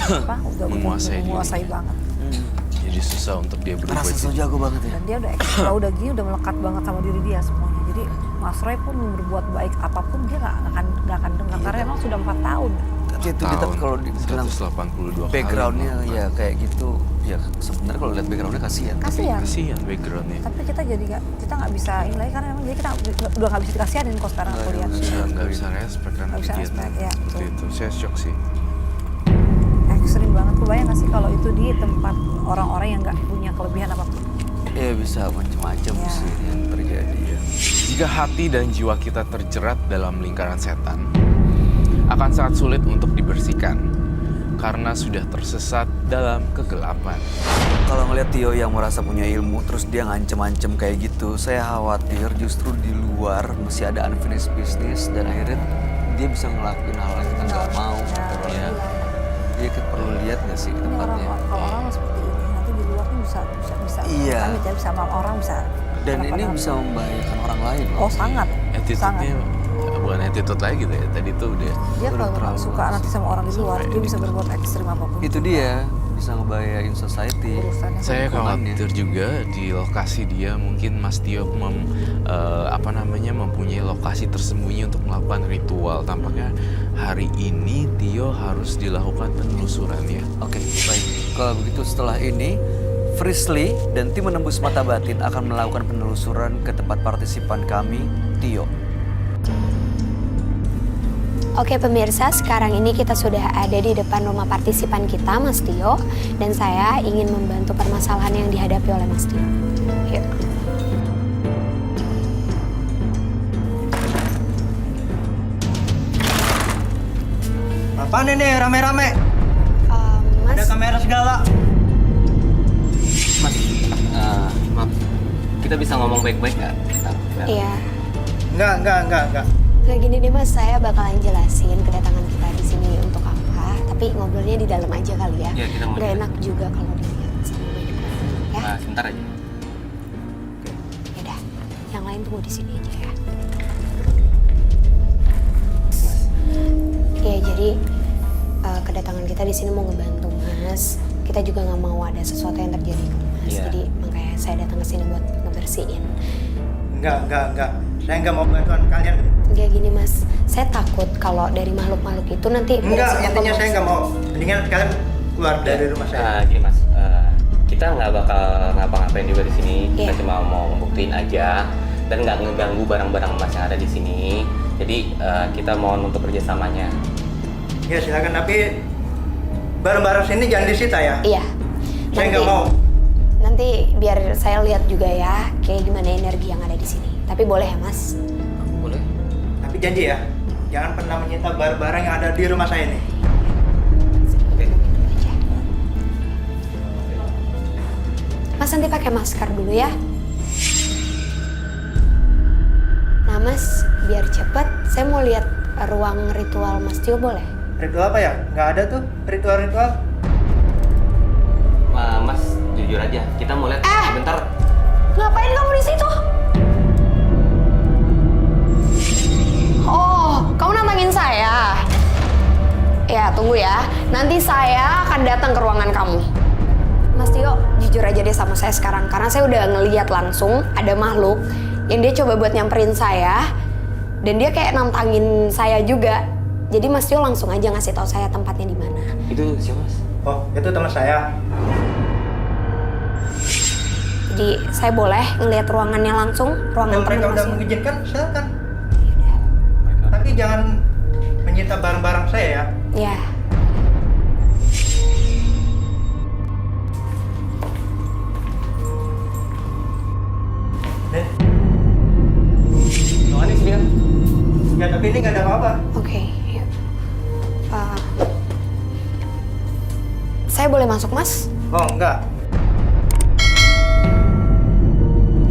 udah menguasai banget. Jadi susah untuk dia berubah. Rasa so jago banget ya. Dan dia udah ekstra, udah gini, udah melekat banget sama diri dia semuanya. Jadi Mas Roy pun berbuat baik apapun dia nggak akan dengar karena emang sudah 4 tahun. Tapi itu dia kalau dibilang 182 backgroundnya ya kayak gitu, ya sebenarnya kalau lihat backgroundnya kasihan. Kasihan backgroundnya. Tapi kita jadi kita nggak bisa ini lagi karena emang jadi kita udah nggak bisa dikasihanin kok sekarang aku lihat. Nggak bisa respect kan. Nggak bisa respect ya. Itu saya shock sih. Ekstrim banget, kebayang nggak sih kalau itu di tempat orang-orang yang nggak punya kelebihan apapun? Ya bisa macam-macam sih yang terjadi ya. Jika hati dan jiwa kita terjerat dalam lingkaran setan, akan sangat sulit untuk dibersihkan karena sudah tersesat dalam kegelapan. Kalau ngeliat Tio yang merasa punya ilmu, terus dia ngancem-ngancem kayak gitu, saya khawatir justru di luar masih ada unfinished business dan akhirnya dia bisa ngelakuin hal yang kita nggak mau. Ya. Dia perlu lihat nggak sih tempatnya? Kalau orang seperti ini, nanti di luar kan bisa Iya. bisa sama orang bisa. Dan ini bisa membahayakan orang lain loh. Oh sangat. Attitude-nya bukan attitude lagi gitu ya. Tadi tuh udah Dia kalau terlalu suka nanti sama orang di luar, dia bisa berbuat ekstrim apapun. Itu dia bisa ngebahayain society. Urusannya saya lingkungannya. khawatir juga di lokasi dia mungkin Mas Tio mempunyai lokasi tersembunyi untuk melakukan ritual. Tampaknya hari ini Tio harus dilakukan penelusuran ya. Oke, baik. Kalau begitu setelah ini, Frisly dan tim menembus mata batin akan melakukan penelusuran ke tempat partisipan kami, Tio. Oke pemirsa, sekarang ini kita sudah ada di depan rumah partisipan kita, Mas Tio. Dan saya ingin membantu permasalahan yang dihadapi oleh Mas Tio. Yuk. Apaan ini rame-rame? Mas, Ada kamera segala. Mas, maaf, kita bisa ngomong baik-baik nggak? iya. Enggak. Nah gini deh Mas, saya bakalan jelasin kedatangan kita di sini untuk apa. Tapi ngobrolnya di dalam aja kali ya. Iya, kita mau Nggak di enak juga kalau dilihat sama banyak orang ya. Sebentar aja. Yaudah, yang lain tunggu di sini aja ya. Iya, jadi kedatangan kita di sini mau ngebantu Mas. Kita juga nggak mau ada sesuatu yang terjadi ke Mas. Iya. Jadi makanya saya datang ke sini buat ngebersihin. Enggak. Saya enggak mau bantuan kalian. Kayak gini Mas, saya takut kalau dari makhluk-makhluk itu nanti Enggak, beresiko ke intinya Mas. saya enggak mau. Mendingan kalian keluar dari rumah saya. Gini Mas, kita nggak bakal ngapa-ngapain juga di sini. Iya. Kita cuma mau ngebuktiin aja dan nggak ngeganggu barang-barang Mas yang ada di sini. Jadi kita mohon untuk kerjasamanya. Ya silakan, tapi barang-barang sini jangan disita ya. Iya. Saya nggak mau. Nanti biar saya lihat juga ya kayak gimana energi yang ada di sini. Tapi boleh ya Mas? Boleh? Tapi janji ya, jangan pernah menyita barang-barang yang ada di rumah saya ini. Oke. Aja. Mas nanti pakai masker dulu ya. Nah Mas, biar cepet, saya mau lihat ruang ritual Mas Tio boleh? Ritual apa ya? Nggak ada tuh ritual-ritual. Mas, jujur aja, kita mau lihat sebentar. Ngapain kamu di situ? Oh, kamu nantangin saya? Ya, tunggu ya. Nanti saya akan datang ke ruangan kamu. Mas Tio, jujur aja deh sama saya sekarang. Karena saya udah ngeliat langsung ada makhluk yang dia coba buat nyamperin saya. Dan dia kayak nantangin saya juga. Jadi Mas Tio langsung aja ngasih tahu saya tempatnya di mana. Itu siapa Mas? Oh, itu teman saya. Jadi saya boleh ngeliat ruangannya langsung, ruangan Kalau mereka teman udah Mas Tio. mengizinkan, silakan. Tapi jangan menyita barang-barang saya ya. Ya. Ruangan ini sini kan? Ya tapi ini nggak ada apa-apa. Oke, yuk. Saya boleh masuk, Mas? Oh, enggak.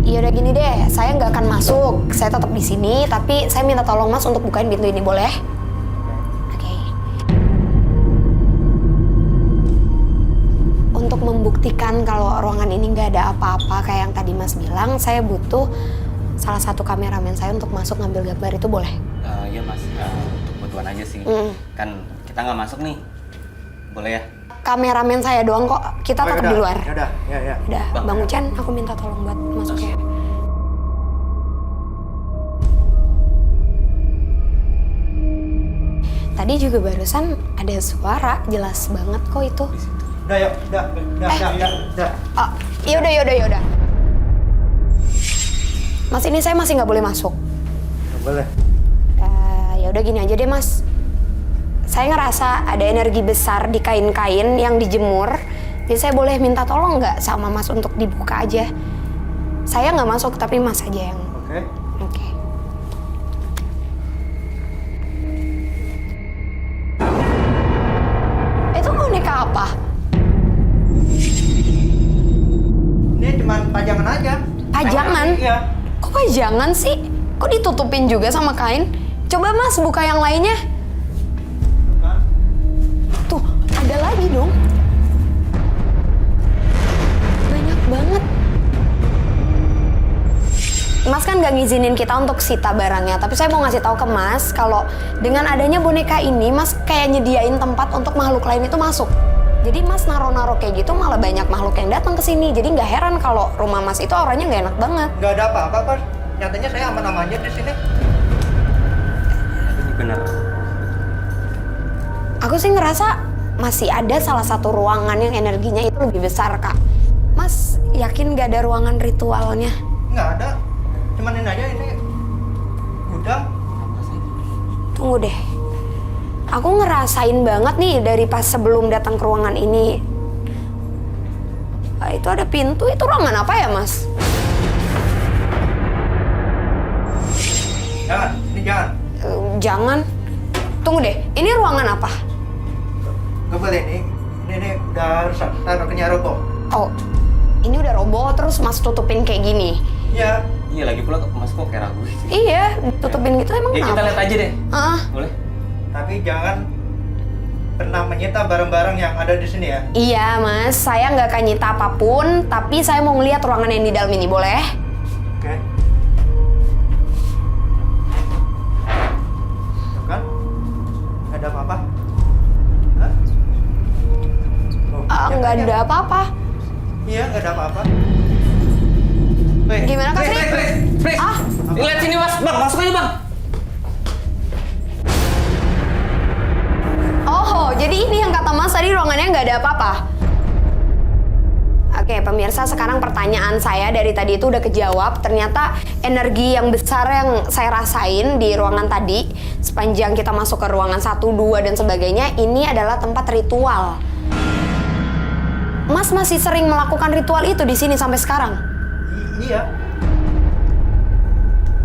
Ya udah gini deh, saya nggak akan masuk. Saya tetap di sini, tapi saya minta tolong Mas untuk bukain pintu ini, boleh? Oke. Untuk membuktikan kalau ruangan ini nggak ada apa-apa kayak yang tadi Mas bilang, saya butuh salah satu kameramen saya untuk masuk ngambil gambar, itu boleh? Iya Mas, untuk bantuan aja sih. Kan kita nggak masuk nih. Boleh ya? kameramen saya doang kok. Kita Oh, tetap yaudah, di luar. Yaudah, ya. Udah, Bang Ucen, aku minta tolong buat masuk ya. Tadi juga barusan ada suara, jelas banget kok itu. Udah, yuk. Udah. Oh, yaudah. Mas, ini saya masih nggak boleh masuk. Nggak boleh. Ya udah gini aja deh, Mas. Saya ngerasa ada energi besar di kain-kain yang dijemur. Jadi saya boleh minta tolong nggak sama Mas untuk dibuka aja? Saya nggak masuk, tapi Mas aja yang... Oke. Oke. Itu boneka apa? Ini cuma pajangan aja. Pajangan? Iya. Kok pajangan sih? Kok ditutupin juga sama kain? Coba Mas buka yang lainnya. Tuh, ada lagi dong. Banyak banget. Mas kan gak ngizinin kita untuk sita barangnya, tapi saya mau ngasih tahu ke Mas kalau dengan adanya boneka ini, Mas kayak nyediain tempat untuk makhluk lain itu masuk. Jadi Mas naro-naro kayak gitu malah banyak makhluk yang datang ke sini. Jadi nggak heran kalau rumah Mas itu auranya nggak enak banget. Nggak ada apa-apa, Pak. Nyatanya saya aman-aman aja di sini. Ini benar. Aku sih ngerasa masih ada salah satu ruangan yang energinya itu lebih besar, Kak. Mas yakin nggak ada ruangan ritualnya? Nggak ada. Cuman ini aja, ini gudang. Tunggu deh. Aku ngerasain banget nih dari pas sebelum datang ke ruangan ini. Itu ada pintu, itu ruangan apa ya, Mas? Jangan, ini jangan. Jangan. Tunggu deh, ini ruangan apa? Nggak boleh, ini udah rusak. Taruhnya roboh. Oh, ini udah roboh terus Mas tutupin kayak gini. Iya. Iya, lagi pula Mas kok kayak ragu sih. Iya, tutupin gitu emang Ya kita kenapa? lihat aja deh. Ah, Boleh? Tapi jangan pernah menyita barang-barang yang ada di sini ya. iya Mas, saya nggak akan nyita apapun, tapi saya mau ngeliat ruangan yang di dalam ini, boleh? Oke. Tuh kan? Nggak ada apa-apa. Hah? Oh, ya, Nggak ya. ada apa-apa. Iya, nggak ada apa-apa. Weh, Gimana Kak Sri? Fris! Ah, Lihat sini Mas, Bang, masuk aja Bang. oh, jadi ini yang kata Mas tadi ruangannya nggak ada apa-apa. Oke, pemirsa, sekarang pertanyaan saya dari tadi itu udah kejawab. Ternyata energi yang besar yang saya rasain di ruangan tadi, sepanjang kita masuk ke ruangan 1, 2, dan sebagainya, ini adalah tempat ritual. Mas masih sering melakukan ritual itu di sini sampai sekarang? Iya.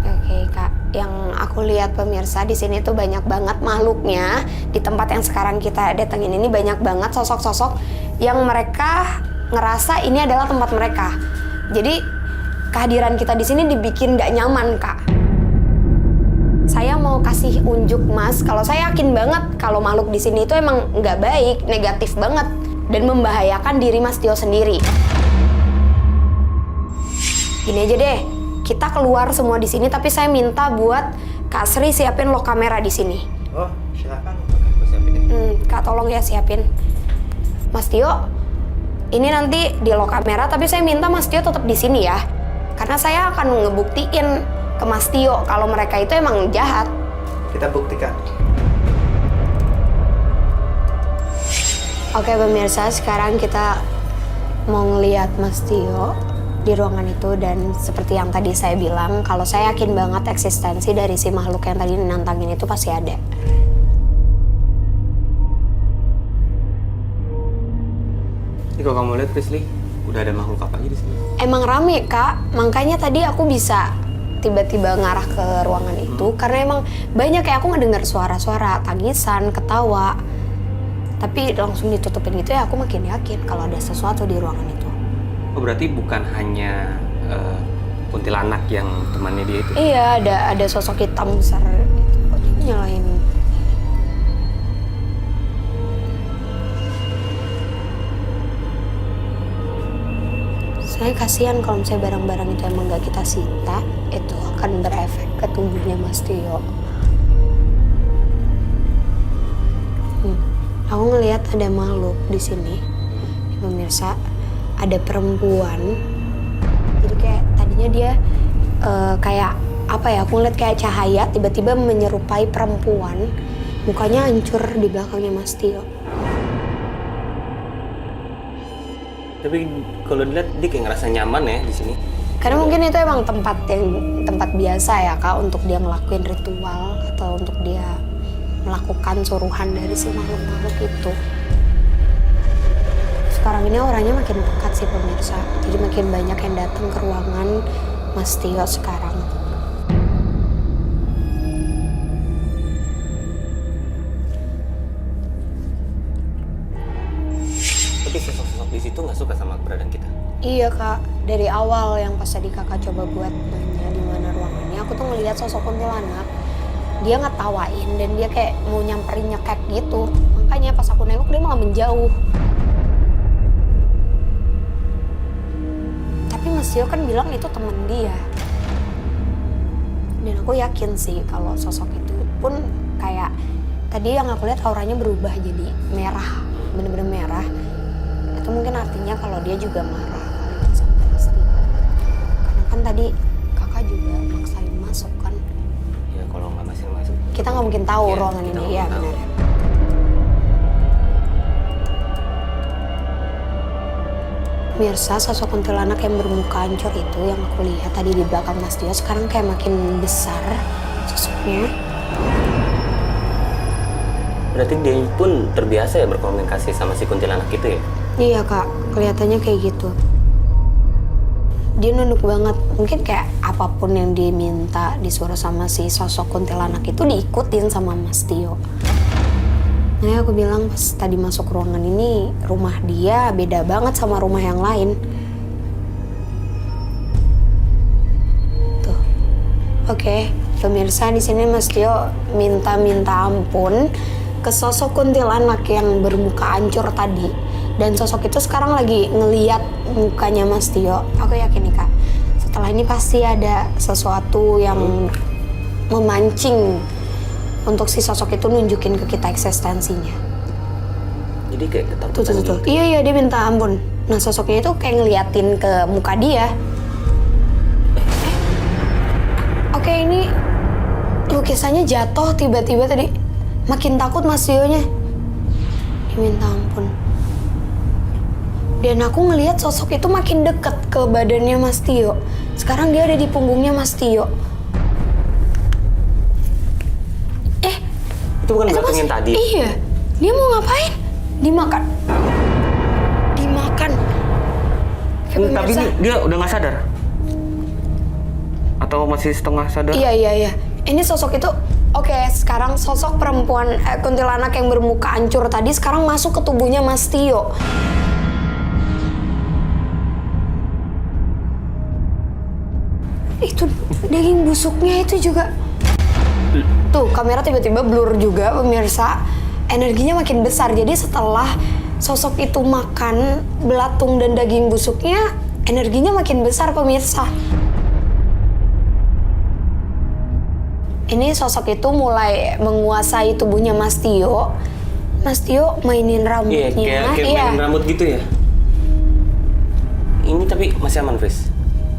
Oke, Kak. Yang aku lihat pemirsa di sini tuh banyak banget makhluknya. Di tempat yang sekarang kita datengin ini banyak banget sosok-sosok yang mereka ngerasa ini adalah tempat mereka. Jadi kehadiran kita di sini dibikin gak nyaman, Kak. Saya mau kasih unjuk Mas, kalau saya yakin banget kalau makhluk di sini itu emang nggak baik, negatif banget, dan membahayakan diri Mas Tio sendiri. Gini aja deh, kita keluar semua di sini, tapi saya minta buat Kak Sri siapin lock kamera di sini. Oh, silakan. Gue siapin deh. Kak tolong ya siapin. Mas Tio, ini nanti di lock kamera, tapi saya minta Mas Tio tetap di sini ya. Karena saya akan ngebuktiin ke Mas Tio kalau mereka itu emang jahat. Kita buktikan. Oke pemirsa, sekarang kita mau ngeliat Mas Tio di ruangan itu, dan seperti yang tadi saya bilang, kalau saya yakin banget eksistensi dari si makhluk yang tadi nantangin itu pasti ada. Ini kalau kamu lihat Prisly, udah ada makhluk apa aja di sini? Emang rame Kak, makanya tadi aku bisa tiba-tiba ngarah ke ruangan itu karena emang banyak kayak aku ngedengar suara-suara tangisan, ketawa. Tapi langsung ditutupin gitu ya, aku makin yakin kalau ada sesuatu di ruangan itu. Oh berarti bukan hanya kuntilanak yang temannya dia itu? Iya, ada sosok hitam besar gitu. Kok dia nyalain? Saya kasihan kalau misalnya barang-barang itu emang gak kita sita, itu akan berefek ke tubuhnya Mas Tio. Aku ngelihat ada makhluk di sini. Pemirsa, ada perempuan. Jadi kayak tadinya dia kayak apa ya? Aku ngeliat kayak cahaya tiba-tiba menyerupai perempuan. Mukanya hancur di belakangnya Mas Tio. Tapi kalau dilihat dia kayak ngerasa nyaman ya di sini. Karena mungkin itu emang tempat biasa ya Kak untuk dia ngelakuin ritual atau untuk dia melakukan suruhan dari si makhluk-makhluk itu. Sekarang ini orangnya makin dekat sih pemirsa. Jadi makin banyak yang datang ke ruangan Mas Tio sekarang. Tapi sosok-sosok di situ nggak suka sama keberadaan kita. Iya Kak, dari awal yang pas tadi Kakak coba buat nanya di mana ruangannya, aku tuh ngelihat sosok kuntilanak. Dia ngetawain dan dia kayak mau nyamperin nyekek gitu. Makanya pas aku nengok dia malah menjauh. Tapi Mas Tio kan bilang itu temen dia. Dan aku yakin sih kalau sosok itu pun kayak tadi yang aku lihat auranya berubah jadi merah, bener-bener merah. Itu mungkin artinya kalau dia juga marah kali sama Mas Tio. Karena kan tadi kakak juga maksain masuk kan. Ya kalau nggak masih masuk. Kita nggak mungkin tahu Ya, ruangan kita ini, nggak ya tahu. benar. Mirsa, sosok kuntilanak yang bermuka hancur itu yang aku lihat tadi di belakang Mas Tio sekarang kayak makin besar sosoknya. Berarti dia pun terbiasa ya berkomunikasi sama si kuntilanak itu ya? Iya Kak, kelihatannya kayak gitu. Dia nunduk banget, mungkin kayak apapun yang diminta disuruh sama si sosok kuntilanak itu diikutin sama Mas Tio. Nah aku bilang pas tadi masuk ruangan ini, rumah dia beda banget sama rumah yang lain. Tuh, oke, pemirsa di sini Mas Tio minta ampun ke sosok kuntilanak yang bermuka hancur tadi. Dan sosok itu sekarang lagi ngeliat mukanya Mas Tio. Aku yakin nih Kak, setelah ini pasti ada sesuatu yang memancing untuk si sosok itu nunjukin ke kita eksistensinya. Jadi kayak ketakutan Tuh. gitu. Iya, dia minta ampun. Nah sosoknya itu kayak ngeliatin ke muka dia. Oke, ini lukisannya jatuh tiba-tiba tadi. Makin takut Mas Tio-nya. Dia minta ampun. Dan aku ngelihat sosok itu makin deket ke badannya Mas Tio. Sekarang dia ada di punggungnya Mas Tio. Itu bukan belatung yang tadi? Iya. Dia mau ngapain? Dimakan. Tapi ini dia udah nggak sadar? Atau masih setengah sadar? Iya. Ini sosok itu, oke, sekarang sosok perempuan kuntilanak yang bermuka hancur tadi sekarang masuk ke tubuhnya Mas Tio. Itu daging busuknya itu juga. Tuh, kamera tiba-tiba blur juga pemirsa. Energinya makin besar. Jadi setelah sosok itu makan belatung dan daging busuknya, energinya makin besar pemirsa. Ini sosok itu mulai menguasai tubuhnya Mas Tio. Mas Tio mainin rambutnya. Iya, kayak mainin rambut gitu ya? Ini tapi masih aman, Fris?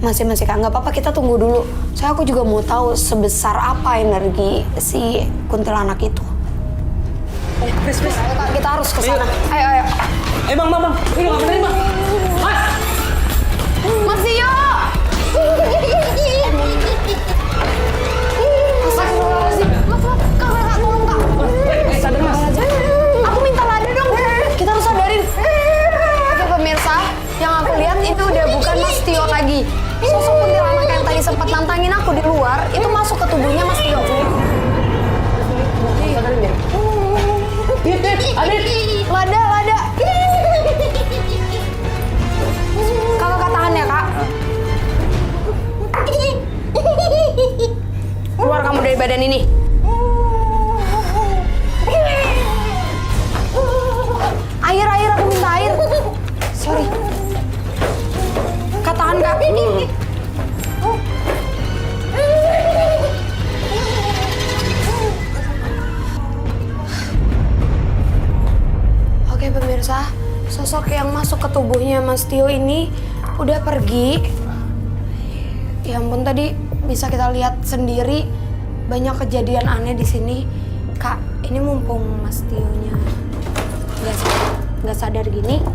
Masih Kak, nggak apa-apa, kita tunggu dulu. Soalnya aku juga mau tahu sebesar apa energi si kuntilanak itu. Fris. Ayo Kak, kita harus ke sana. Ayo. Bang. Ini nggak bener, Bang. Mas Tio! Astagfirullahaladzim. Kak, tolong Kak. Sadar, Mas. Aku minta lada dong. Kita harus sadarin. Oke pemirsa, yang aku lihat itu udah bukan Mas Tio lagi. Sosok kuntilanak yang tadi sempat nantangin aku di luar, itu masuk ke tubuhnya Mas Tio. Lada. Kakak tahan ya, Kak. Keluar kamu dari badan ini. Air, aku minta air. Sorry. Kak, tahan, Kak. Pemirsa, sosok yang masuk ke tubuhnya Mas Tio ini udah pergi. Ya ampun, tadi bisa kita lihat sendiri banyak kejadian aneh di sini. Kak, ini mumpung Mas Tio-nya nggak sadar gini.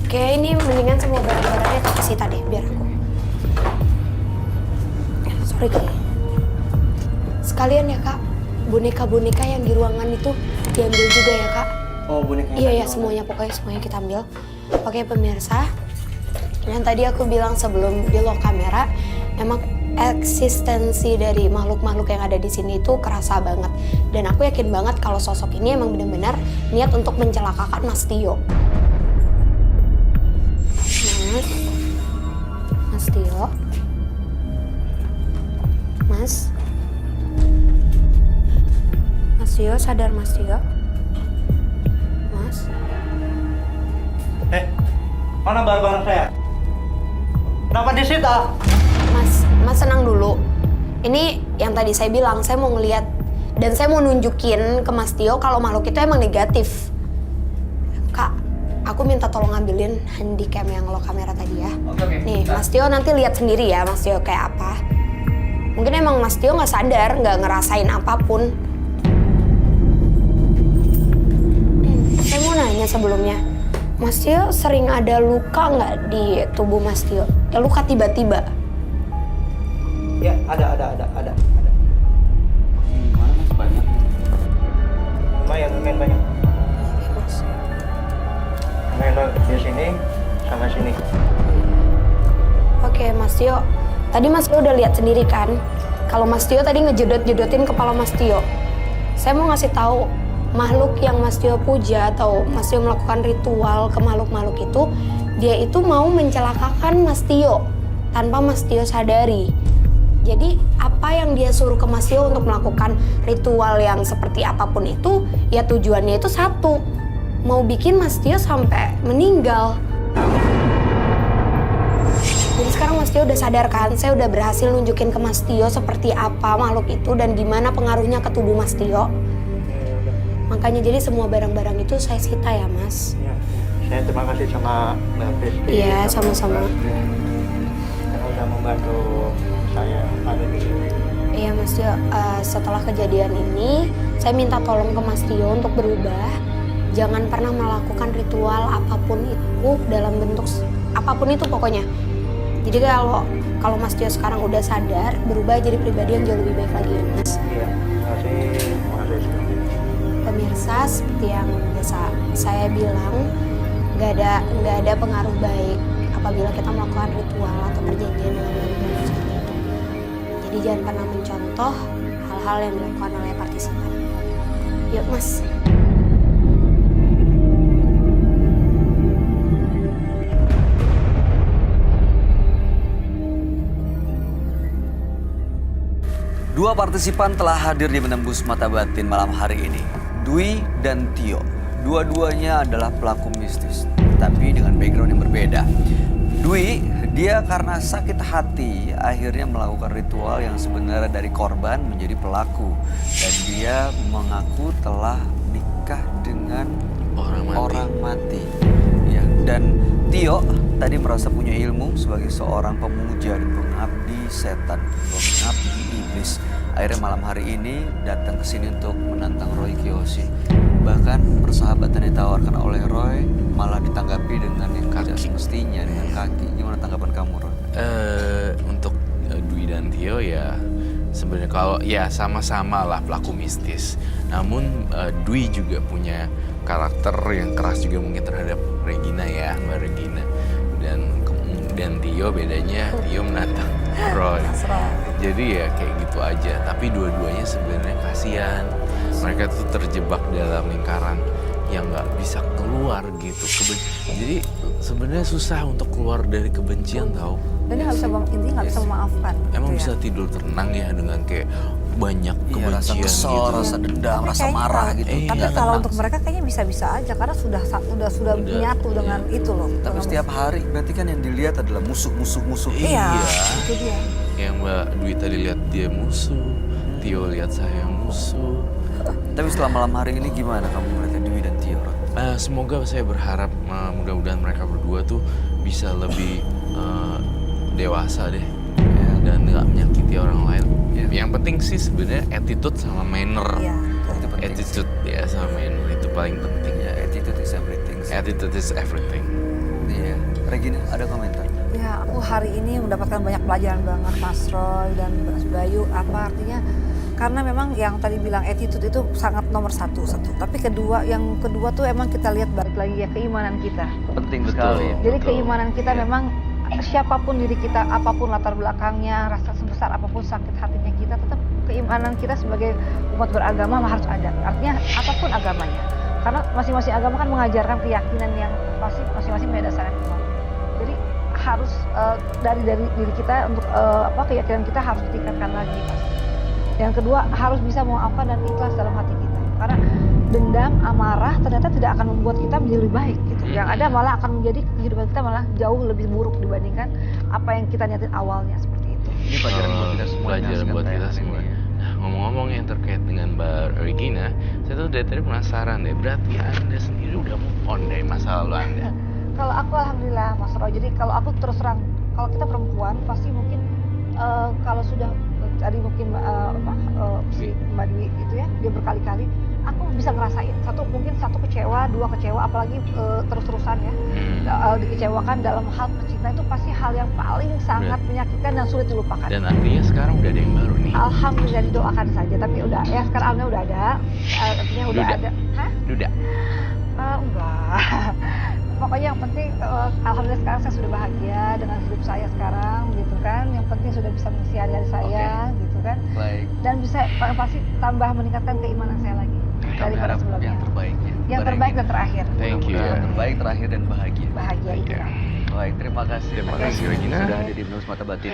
Kayak ini mendingan semua barang-barangnya tak sita deh, biar aku. Sorry Kak. Sekalian ya Kak, boneka-boneka yang di ruangan itu diambil juga ya Kak. Oh, bonekanya. Iya ya, semuanya pokoknya kita ambil. Oke pemirsa, yang tadi aku bilang sebelum di lock kamera, emang eksistensi dari makhluk-makhluk yang ada di sini itu kerasa banget. Dan aku yakin banget kalau sosok ini emang benar-benar niat untuk mencelakakan Mas Tio. Mas Tio, Mas Tio, sadar Mas Tio? Mas? Mana barang-barang saya? Kenapa disita? Mas senang dulu. Ini yang tadi saya bilang, saya mau ngeliat dan saya mau nunjukin ke Mas Tio kalau makhluk itu emang negatif. Kak, aku minta tolong ambilin handycam yang lock kamera tadi ya. Oke. Nih, Mas Tio nanti lihat sendiri ya Mas Tio kayak apa. Mungkin emang Mas Tio nggak sadar, nggak ngerasain apapun. Saya mau nanya sebelumnya, Mas Tio sering ada luka nggak di tubuh Mas Tio? Ya, luka tiba-tiba. Ya, ada. Gimana Mas, banyak? Lumayan banyak. Mas. Lumayan di sini sama sini. Oke, Mas Tio. Tadi Mas Tio udah lihat sendiri kan? Kalau Mas Tio tadi ngejedot-jedotin kepala Mas Tio. Saya mau ngasih tahu, makhluk yang Mas Tio puja atau Mas Tio melakukan ritual ke makhluk-makhluk itu, dia itu mau mencelakakan Mas Tio tanpa Mas Tio sadari. Jadi apa yang dia suruh ke Mas Tio untuk melakukan ritual yang seperti apapun itu, ya tujuannya itu satu, mau bikin Mas Tio sampai meninggal. Jadi sekarang Mas Tio udah sadar kan, saya udah berhasil nunjukin ke Mas Tio seperti apa makhluk itu dan gimana pengaruhnya ke tubuh Mas Tio. Makanya jadi semua barang-barang itu saya sita ya Mas. Ya, saya terima kasih sama Mbak Pristi. Iya, sama-sama. Karena udah membantu saya ada di sini. Iya Mas Tio, setelah kejadian ini saya minta tolong ke Mas Tio untuk berubah. Jangan pernah melakukan ritual apapun itu dalam bentuk apapun itu pokoknya. Jadi kalau Mas Tio sekarang udah sadar, berubah jadi pribadi yang jauh lebih baik lagi ya Mas. Iya, terima kasih sekali. Pemirsa, seperti yang biasa saya bilang, nggak ada pengaruh baik apabila kita melakukan ritual atau perjanjian dengan makhluk seperti itu. Jadi jangan pernah mencontoh hal-hal yang dilakukan oleh partisipan. Yuk Mas. Dua partisipan telah hadir di Menembus Mata Batin malam hari ini. Dwi dan Tio. Dua-duanya adalah pelaku mistis, tapi dengan background yang berbeda. Dwi, dia karena sakit hati akhirnya melakukan ritual yang sebenarnya dari korban menjadi pelaku. Dan dia mengaku telah nikah dengan orang mati. Ya, dan Tio tadi merasa punya ilmu sebagai seorang pemuja dan pengabdi setan, pengabdi iblis. Akhirnya malam hari ini datang ke sini untuk menantang Roy Kiyoshi. Bahkan persahabatan yang ditawarkan oleh Roy malah ditanggapi dengan yang tidak semestinya, dengan kaki. Gimana tanggapan kamu, Roy? Untuk Dwi dan Tio ya sebenarnya kalau ya sama-sama lah pelaku mistis. Namun Dwi juga punya karakter yang keras juga mungkin terhadap Regina ya, Mbak Regina. Dan Tio bedanya Tio menantang Roy. Jadi ya kayak gitu aja. Tapi dua-duanya sebenarnya kasihan. Mereka tuh terjebak dalam lingkaran yang nggak bisa keluar gitu. Jadi sebenarnya susah untuk keluar dari kebencian tau. Dan dia intinya nggak bisa memaafkan. Emang gitu bisa ya. tidur tenang ya dengan kayak banyak Iya, kebencian rasa kesel, gitu. rasa dendam, Tapi rasa kayaknya marah kalau- gitu. Tapi Nggak kalau tenang. untuk mereka kayaknya bisa-bisa aja karena sudah menyatu dengan itu loh. Tapi dengan setiap hari berarti kan yang dilihat adalah musuh. Iya, Iya. itu dia. Yang Mbak Dwi tadi lihat dia musuh, Tio lihat saya musuh. Tapi setelah malam hari ini gimana kamu melihat Dwi dan Tio? Semoga saya berharap mudah-mudahan mereka berdua tuh bisa lebih dewasa deh dan nggak menyakiti orang lain. Yang penting sih sebenarnya attitude sama manner. Iya. Itu penting. Attitude ya sama manner itu paling penting. Ya, attitude is everything. Attitude is everything. Iya. Regina, ada komentar? Ya, aku hari ini mendapatkan banyak pelajaran banget Mas Roy dan Mas Bayu. Apa artinya? Karena memang yang tadi bilang attitude itu sangat nomor satu. Tapi yang kedua tuh emang kita lihat balik lagi ya keimanan kita. Penting Betul. sekali. Jadi Betul. keimanan kita Iya. memang siapapun diri kita, apapun latar belakangnya, rasa sebesar apapun sakit hatinya kita, tetap keimanan kita sebagai umat beragama harus ada. Artinya apapun agamanya. Karena masing-masing agama kan mengajarkan keyakinan yang pasti masing-masing punya dasarnya iman. Jadi harus dari diri kita untuk keyakinan kita harus ditingkatkan lagi pasti. Yang kedua harus bisa memaafkan dan ikhlas dalam hati kita. Karena dendam, amarah ternyata tidak akan membuat kita menjadi lebih baik gitu. Yang ada malah akan menjadi kehidupan kita malah jauh lebih buruk dibandingkan apa yang kita niatin awalnya seperti itu. Ini pelajaran buat kita semua. Pelajaran buat kita semua. Nah, ngomong-ngomong yang terkait dengan Mbak Regina, saya tuh dari tadi penasaran deh, berarti Anda sendiri udah move on dari masa lalu Anda? Kalau aku alhamdulillah Mas Roy, jadi kalau aku terus terang, kalau kita perempuan pasti mungkin kalau sudah tadi mungkin si Mbak Dwi itu ya, dia berkali-kali, aku bisa ngerasain mungkin satu kecewa, dua kecewa, apalagi terus-terusan ya, dikecewakan dalam hal percintaan itu pasti hal yang paling sangat menyakitkan dan sulit dilupakan. Dan artinya sekarang udah ada yang baru nih? Alhamdulillah didoakan saja, tapi udah ya sekarang alhamdulillah udah ada, artinya udah Duda. ada. Hah? Duda? Enggak. Pokoknya yang penting alhamdulillah sekarang saya sudah bahagia dengan hidup saya sekarang gitu kan. Yang penting sudah bisa mengisi hari-hari saya gitu kan. Baik. Dan bisa pasti tambah meningkatkan keimanan saya lagi Kita daripada berharap sebelumnya. yang terbaik ya. Yang terbaik dan terakhir. Thank you. Yang terbaik, terakhir dan bahagia. Bahagia itu. Ya. Baik, terima kasih. Terima kasih, Regina. Sudah ada di Menus Mata Batin.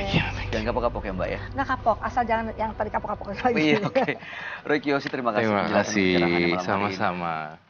Jangan kapok-kapok ya Mbak ya. Nggak kapok, asal jangan yang tadi kapok-kapok lagi. Iya, oke. Roy Kiyoshi, terima kasih. Terima penjelasan kasih, pencerahannya malam hari ini. sama-sama.